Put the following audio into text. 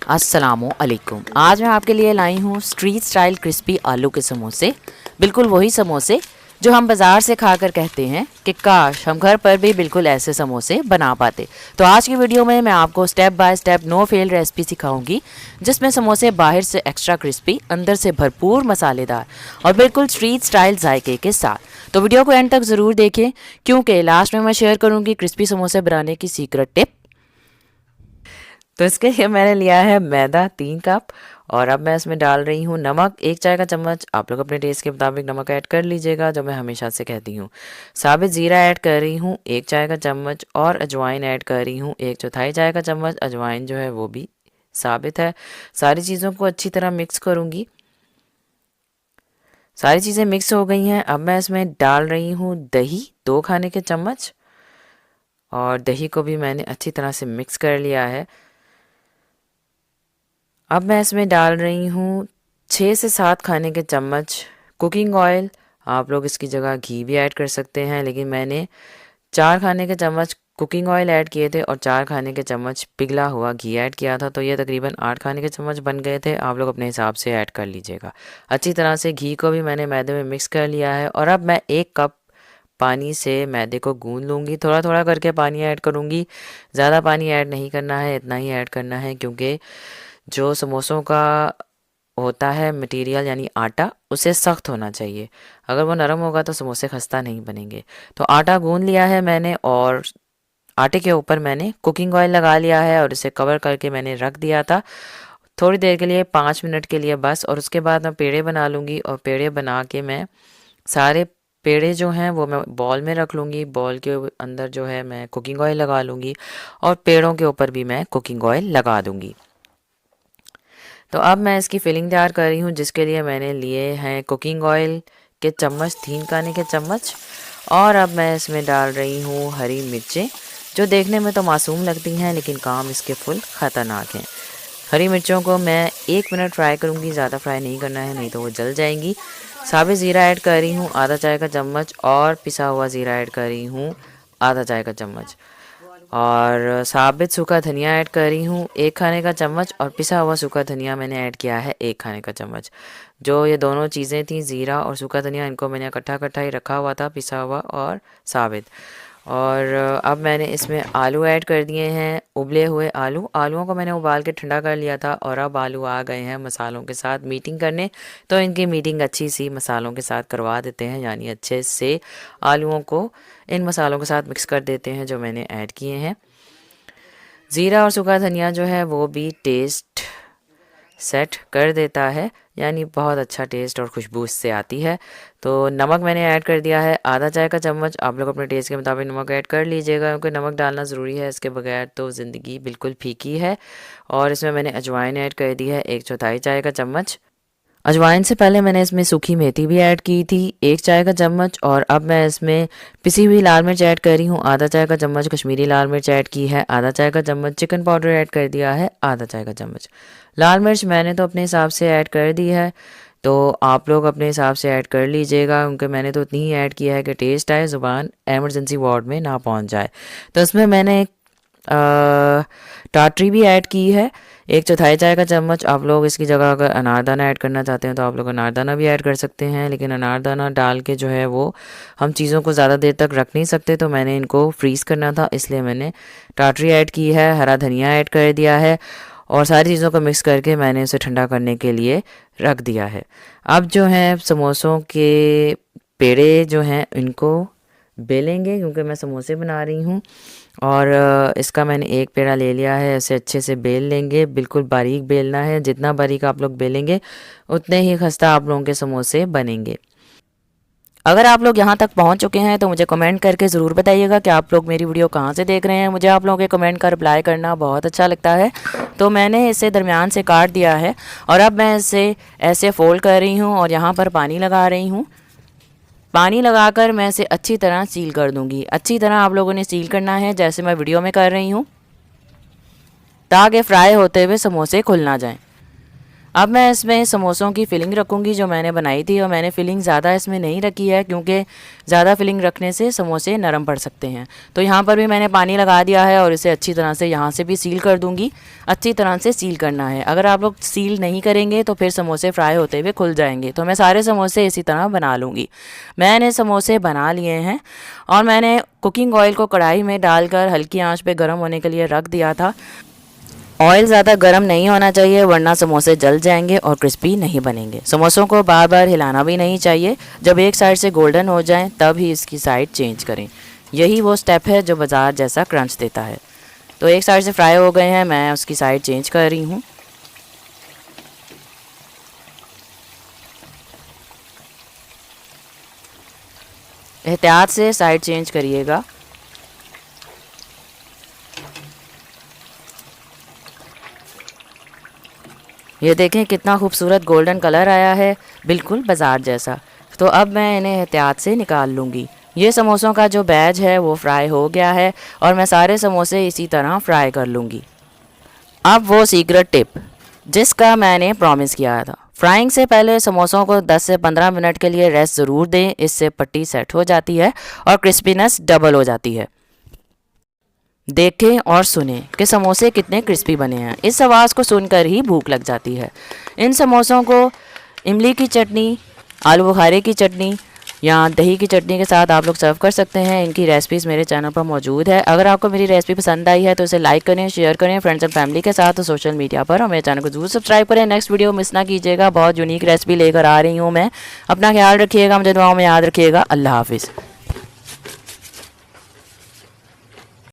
अस्सलामुअलैकुम। आज मैं आपके लिए लाई हूँ स्ट्रीट स्टाइल क्रिस्पी आलू के समोसे। बिल्कुल वही समोसे जो हम बाज़ार से खाकर कहते हैं कि काश हम घर पर भी बिल्कुल ऐसे समोसे बना पाते। तो आज की वीडियो में मैं आपको step by step no fail recipe सिखाऊंगी, जिसमें समोसे बाहर से एक्स्ट्रा क्रिस्पी, अंदर से भरपूर मसालेदार और बिल्कुल स्ट्रीट स्टाइल जायके के साथ। तो वीडियो को एंड तक ज़रूर देखें, क्योंकि लास्ट में मैं शेयर करूँगी क्रिस्पी समोसे बनाने की सीक्रेट टिप। तो इसके लिए मैंने लिया है मैदा 3 कप, और अब मैं इसमें डाल रही हूँ नमक 1 चाय का चम्मच। आप लोग अपने टेस्ट के मुताबिक नमक ऐड कर लीजिएगा, जो मैं हमेशा से कहती हूँ। साबित ज़ीरा ऐड कर रही हूँ 1 चाय का चम्मच, और अजवाइन ऐड कर रही हूँ 1/4 चाय का चम्मच। अजवाइन जो है वो भी साबित है। सारी चीज़ों को अच्छी तरह मिक्स करूँगी। सारी चीज़ें मिक्स हो गई हैं। अब मैं इसमें डाल रही हूँ दही 2 खाने के चम्मच, और दही को भी मैंने अच्छी तरह से मिक्स कर लिया है। अब मैं इसमें डाल रही हूँ 6 से 7 खाने के चम्मच कुकिंग ऑयल। आप लोग इसकी जगह घी भी ऐड कर सकते हैं, लेकिन मैंने 4 खाने के चम्मच कुकिंग ऑयल ऐड किए थे और 4 खाने के चम्मच पिघला हुआ घी ऐड किया था, तो ये तकरीबन 8 खाने के चम्मच बन गए थे। आप लोग अपने हिसाब से ऐड कर लीजिएगा। अच्छी तरह से घी को भी मैंने मैदे में मिक्स कर लिया है, और अब मैं 1 कप पानी से मैदे को गूंद लूँगी। थोड़ा थोड़ा करके पानी ऐड करूँगी, ज़्यादा पानी ऐड नहीं करना है, इतना ही ऐड करना है, क्योंकि जो समोसों का होता है मटेरियल यानी आटा, उसे सख्त होना चाहिए। अगर वो नरम होगा तो समोसे खस्ता नहीं बनेंगे। तो आटा गूंद लिया है मैंने, और आटे के ऊपर मैंने कुकिंग ऑयल लगा लिया है और इसे कवर करके मैंने रख दिया था थोड़ी देर के लिए, 5 मिनट के लिए बस। और उसके बाद मैं पेड़े बना लूँगी, और पेड़े बना के मैं सारे पेड़े जो हैं वो मैं बॉल में रख लूँगी। बॉल के अंदर जो है मैं कुकिंग ऑयल लगा लूँगी, और पेड़ों के ऊपर भी मैं कुकिंग ऑयल लगा दूँगी। तो अब मैं इसकी फिलिंग तैयार कर रही हूँ, जिसके लिए मैंने लिए हैं कुकिंग ऑयल के चम्मच 3 खाने के चम्मच, और अब मैं इसमें डाल रही हूँ हरी मिर्चें, जो देखने में तो मासूम लगती हैं लेकिन काम इसके फुल ख़तरनाक हैं। हरी मिर्चों को मैं 1 मिनट फ्राई करूँगी, ज़्यादा फ्राई नहीं करना है, नहीं तो वो जल जाएंगी। साबित ज़ीरा ऐड कर रही हूँ आधा चाय का चम्मच, और पिसा हुआ ज़ीरा ऐड कर रही हूँ आधा चाय का चम्मच, और साबित सूखा धनिया ऐड कर रही हूँ 1 खाने का चम्मच, और पिसा हुआ सूखा धनिया मैंने ऐड किया है 1 खाने का चम्मच। जो ये दोनों चीज़ें थी, ज़ीरा और सूखा धनिया, इनको मैंने इकट्ठा इकट्ठा ही रखा हुआ था, पिसा हुआ और साबित। और अब मैंने इसमें आलू ऐड कर दिए हैं, उबले हुए आलू। आलूओं को मैंने उबाल के ठंडा कर लिया था, और अब आलू आ गए हैं मसालों के साथ मीटिंग करने। तो इनकी मीटिंग अच्छी सी मसालों के साथ करवा देते हैं, यानी अच्छे से आलूओं को इन मसालों के साथ मिक्स कर देते हैं जो मैंने ऐड किए हैं। ज़ीरा और सूखा धनिया जो है वो भी टेस्ट सेट कर देता है, यानी बहुत अच्छा टेस्ट और खुशबू इससे आती है। तो नमक मैंने ऐड कर दिया है आधा चाय का चम्मच। आप लोग अपने टेस्ट के मुताबिक नमक ऐड कर लीजिएगा, क्योंकि नमक डालना ज़रूरी है, इसके बगैर तो ज़िंदगी बिल्कुल फीकी है। और इसमें मैंने अजवाइन ऐड कर दी है 1/4 चाय का चम्मच। अजवाइन से पहले मैंने इसमें सूखी मेथी भी ऐड की थी 1 चाय का चम्मच, और अब मैं इसमें पिसी हुई लाल मिर्च ऐड कर रही हूँ आधा चाय का चम्मच। कश्मीरी लाल मिर्च ऐड की है आधा चाय का चम्मच। चिकन पाउडर ऐड कर दिया है आधा चाय का चम्मच। लाल मिर्च मैंने तो अपने हिसाब से ऐड कर दी है, तो आप लोग अपने हिसाब से ऐड कर लीजिएगा, क्योंकि मैंने तो उतनी ही ऐड किया है कि टेस्ट आए, ज़ुबान एमरजेंसी वार्ड में ना पहुँच जाए। तो इसमें मैंने टाटरी भी ऐड की है 1/4 चाय का चम्मच। आप लोग इसकी जगह अगर अनारदाना ऐड करना चाहते हैं तो आप लोग अनारदाना भी ऐड कर सकते हैं, लेकिन अनारदाना डाल के जो है वो हम चीज़ों को ज़्यादा देर तक रख नहीं सकते, तो मैंने इनको फ्रीज़ करना था, इसलिए मैंने टाटरी ऐड की है। हरा धनिया ऐड कर दिया है, और सारी चीज़ों को मिक्स करके मैंने उसे ठंडा करने के लिए रख दिया है। अब जो है समोसों के पेड़े जो हैं इनको बेलेंगे, क्योंकि मैं समोसे बना रही हूँ। और इसका मैंने एक पेड़ा ले लिया है, इसे अच्छे से बेल लेंगे। बिल्कुल बारीक बेलना है, जितना बारीक आप लोग बेलेंगे उतने ही खस्ता आप लोगों के समोसे बनेंगे। अगर आप लोग यहाँ तक पहुँच चुके हैं तो मुझे कमेंट करके ज़रूर बताइएगा कि आप लोग मेरी वीडियो कहाँ से देख रहे हैं। मुझे आप लोगों के कमेंट का रिप्लाई करना बहुत अच्छा लगता है। तो मैंने इसे दरमियान से काट दिया है, और अब मैं इसे ऐसे फोल्ड कर रही हूँ और यहाँ पर पानी लगा रही हूँ। पानी लगाकर मैं इसे अच्छी तरह सील कर दूंगी। अच्छी तरह आप लोगों ने सील करना है, जैसे मैं वीडियो में कर रही हूँ, ताकि फ्राई होते हुए समोसे खुल ना जाएं। अब मैं इसमें समोसों की फिलिंग रखूँगी जो मैंने बनाई थी, और मैंने फिलिंग ज़्यादा इसमें नहीं रखी है क्योंकि ज़्यादा फिलिंग रखने से समोसे नरम पड़ सकते हैं। तो यहाँ पर भी मैंने पानी लगा दिया है और इसे अच्छी तरह से यहाँ से भी सील कर दूँगी। अच्छी तरह से सील करना है, अगर आप लोग सील नहीं करेंगे तो फिर समोसे फ्राई होते हुए खुल जाएंगे। तो मैं सारे समोसे इसी तरह बना लूँगी। मैंने समोसे बना लिए हैं और मैंने कुकिंग ऑयल को कढ़ाई में डालकर हल्की आँच पर गर्म होने के लिए रख दिया था। ऑयल ज़्यादा गर्म नहीं होना चाहिए वरना समोसे जल जाएंगे और क्रिस्पी नहीं बनेंगे। समोसों को बार बार हिलाना भी नहीं चाहिए। जब एक साइड से गोल्डन हो जाएं तब ही इसकी साइड चेंज करें। यही वो स्टेप है जो बाज़ार जैसा क्रंच देता है। तो एक साइड से फ्राई हो गए हैं, मैं उसकी साइड चेंज कर रही हूँ। एहतियात से साइड चेंज करिएगा। ये देखें कितना खूबसूरत गोल्डन कलर आया है, बिल्कुल बाज़ार जैसा। तो अब मैं इन्हें एहतियात से निकाल लूँगी। ये समोसों का जो बैच है वो फ्राई हो गया है और मैं सारे समोसे इसी तरह फ्राई कर लूँगी। अब वो सीक्रेट टिप जिसका मैंने प्रॉमिस किया था, फ्राइंग से पहले समोसों को 10 से 15 मिनट के लिए रेस्ट ज़रूर दें। इससे पट्टी सेट हो जाती है और क्रिस्पीनेस डबल हो जाती है। देखें और सुनें कि समोसे कितने क्रिस्पी बने हैं। इस आवाज़ को सुनकर ही भूख लग जाती है। इन समोसों को इमली की चटनी, आलू बुखारे की चटनी या दही की चटनी के साथ आप लोग सर्व कर सकते हैं। इनकी रेसिपीज़ मेरे चैनल पर मौजूद है। अगर आपको मेरी रेसिपी पसंद आई है तो इसे लाइक करें, शेयर करें फ्रेंड्स एंड फैमिली के साथ, और सोशल मीडिया पर और मेरे चैनल को जरूर सब्सक्राइब करें। नेक्स्ट वीडियो मिस ना कीजिएगा, बहुत यूनिक रेसिपी लेकर आ रही हूँ मैं। अपना ख्याल रखिएगा, मुझे दुआओं में याद रखिएगा। अल्लाह हाफिज़।